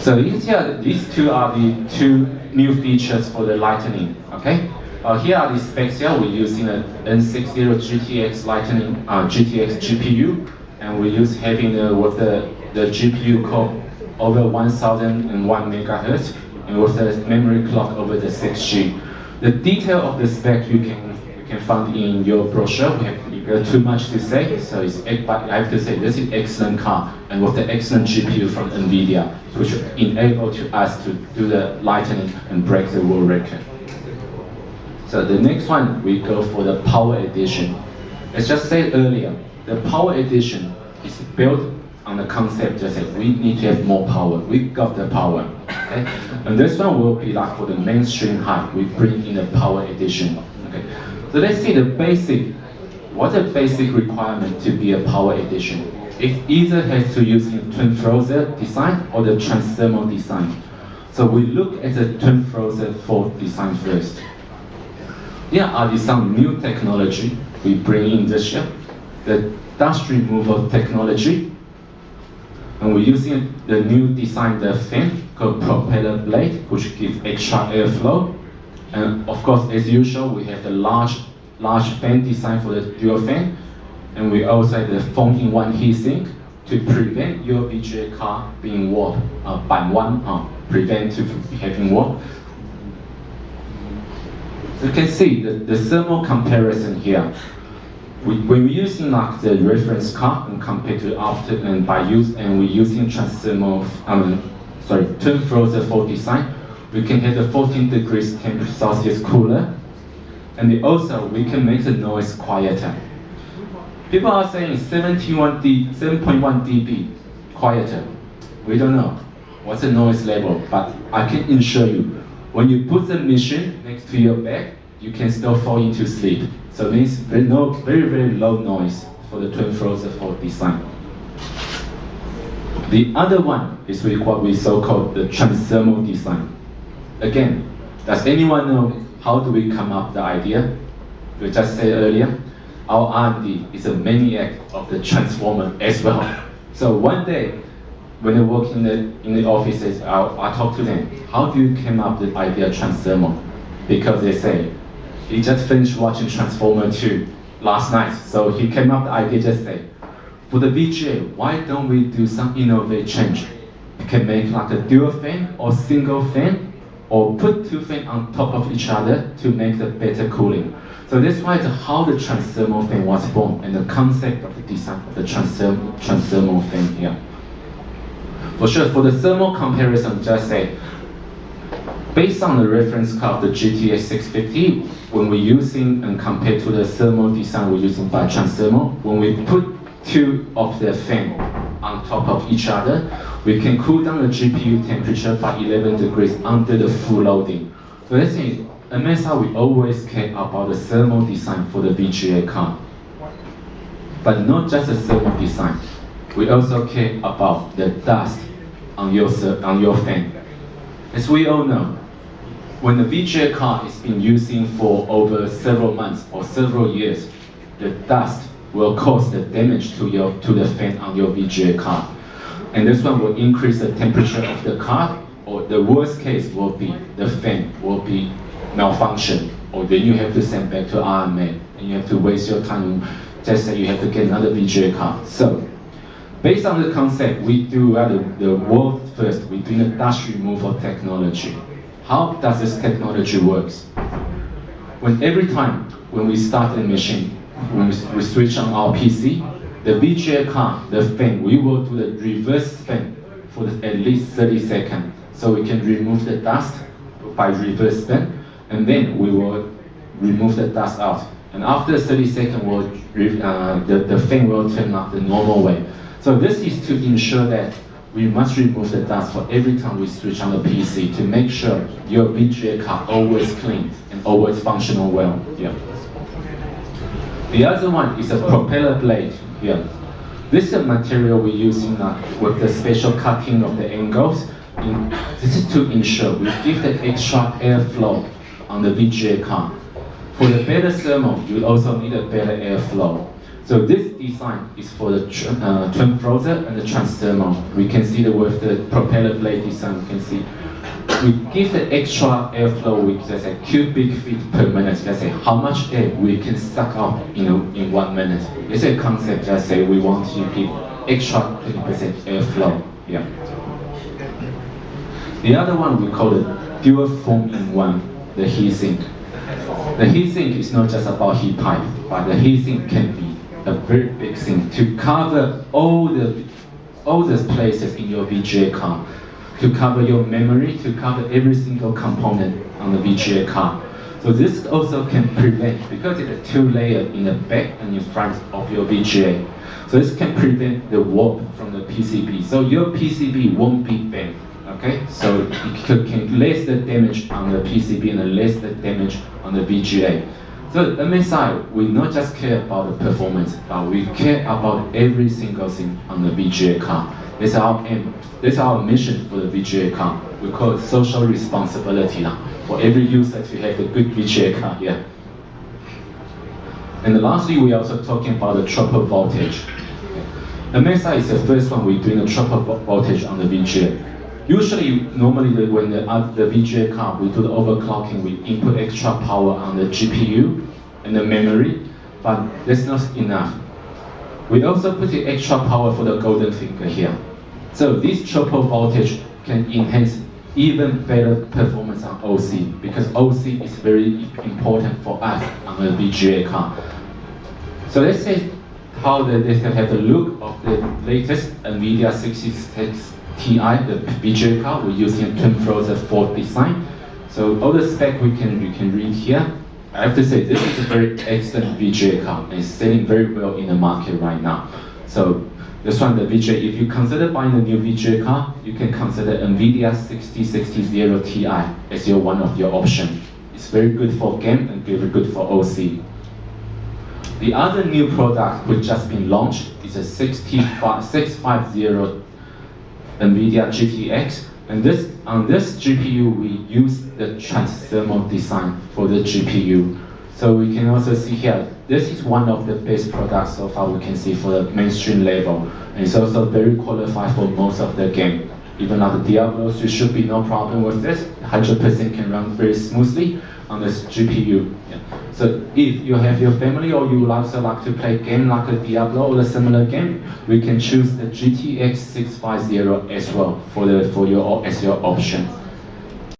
So these two are the two new features for the Lightning. Okay. Here are the specs. Here we're using an N60 GTX Lightning GTX GPU, and we use having with the GPU core over 1001 megahertz, and with the memory clock over the 6G. The detail of the spec you can find in your brochure. We have too much to say, so but I have to say this is excellent car, and with the excellent GPU from NVIDIA, which enable us to do the Lightning and break the world record. So the next one, we go for the Power Edition. As just said earlier, the Power Edition is built on the concept just that we need to have more power. We got the power, okay? And this one will be like for the mainstream high. We bring in the Power Edition, okay? So let's see the basic. What's the basic requirement to be a Power Edition? It either has to use in twin Frozr design or the transdermal design. So we look at the twin Frozr 4 design first. Here are some new technology we bring in this year. The dust removal technology. And we're using the new design, the fan called propeller blade, which gives extra airflow. And of course, as usual, we have the large fan design for the dual fan. And we also have the foam-in-one heatsink to prevent your VGA car being warped by one prevent to having warp. You can see the thermal comparison here. When we're using like the reference car and compared to after and we're using transdermal, twin Frozr 4 design, we can have the 14 degrees temperature Celsius cooler, and we can make the noise quieter. People are saying 7.1 dB quieter. We don't know what's the noise level, but I can assure you, when you put the machine next to your bed, you can still fall into sleep. So it means very, very low noise for the twin Frozr 4 design. The other one is what we so-called the transdermal design. Again, does anyone know how do we come up with the idea? We just said earlier, our R&D is a maniac of the transformer as well. So one day, when I work in the offices, I talk to them, how do you come up with the idea of transdermal? Because they say, he just finished watching Transformer 2 last night, so he came up with the idea just say, for the VGA, why don't we do some innovative change? We can make like a dual fan or single fan, or put two fans on top of each other to make the better cooling. So that's why how the transdermal fan was born and the concept of the design of the transdermal fan here. For sure, for the thermal comparison, just say, based on the reference car of the GTX 650, when we're using and compared to the thermal design we're using by transdermal, when we put two of the fan on top of each other, we can cool down the GPU temperature by 11 degrees under the full loading. So let's say, MSI, we always care about the thermal design for the VGA car. But not just the thermal design. We also care about the dust on your fan. As we all know, when the VGA car is been using for over several months or several years, the dust will cause the damage to the fan on your VGA car. And this one will increase the temperature of the car, or the worst case will be the fan will be malfunction, or then you have to send back to RMA, and you have to waste your time, just say you have to get another VGA car. So, based on the concept, we do the world first, we do the dust removal technology. How does this technology works? Every time when we start the machine, when we switch on our PC, the VGA car, the fan, we will do the reverse spin for at least 30 seconds. So we can remove the dust by reverse spin, and then we will remove the dust out. And after 30 seconds, the fan will turn up the normal way. So this is to ensure that we must remove the dust for every time we switch on the PC to make sure your VGA car always clean and always functional well. Yeah. The other one is a propeller blade here. This is a material we're using with the special cutting of the angles. This is to ensure we give the extra airflow on the VGA car. For the better thermal, you also need a better airflow. So this design is for the twin frozen and the transdermal. We can see with the propeller blade design, we can see we give the extra airflow with, let's say, cubic feet per minute. Let's say how much air we can suck up in 1 minute. It's a concept. Let's say we want to give extra 20% airflow. Yeah. The other one we call it dual foam in one, the heatsink. The heatsink is not just about heat pipe, but the heatsink can be a very big thing to cover all the places in your VGA car, to cover your memory, to cover every single component on the VGA car. So this also can prevent, because it's a 2-layer in the back and in front of your VGA. So this can prevent the warp from the PCB. So your PCB won't be bent. Okay, so it can less the damage on the PCB and less the damage on the VGA. So MSI, we not just care about the performance, but we care about every single thing on the VGA car. That's our aim. That's our mission for the VGA car. We call it social responsibility now. For every user to have a good VGA car, yeah. And lastly, we are also talking about the triple voltage. MSI is the first one we're doing a triple voltage on the VGA. Usually, normally when the VGA car, we do the overclocking, we input extra power on the GPU and the memory, but that's not enough. We also put the extra power for the golden finger here. So this triple voltage can enhance even better performance on OC, because OC is very important for us on the VGA car. So let's say how they have the look of the latest NVIDIA 66 Ti, the VGA car. We're using a twin frozen Ford design. So all the spec you can read here. I have to say this is a very excellent VGA car and it's selling very well in the market right now. So this one, the VGA, if you consider buying a new VGA car, you can consider NVIDIA 6060 Ti as one of your options. It's very good for game and very good for OC. The other new product which just been launched is a 650 NVIDIA GTX, and on this GPU we use the transdermal design for the GPU. So we can also see here, this is one of the best products so far we can see for the mainstream level, and it's also very qualified for most of the game. Even on the Diablos, there should be no problem with this. 100% can run very smoothly on this GPU. Yeah. So if you have your family or you also like to play a game like a Diablo or a similar game, we can choose the GTX 650 as well as your option.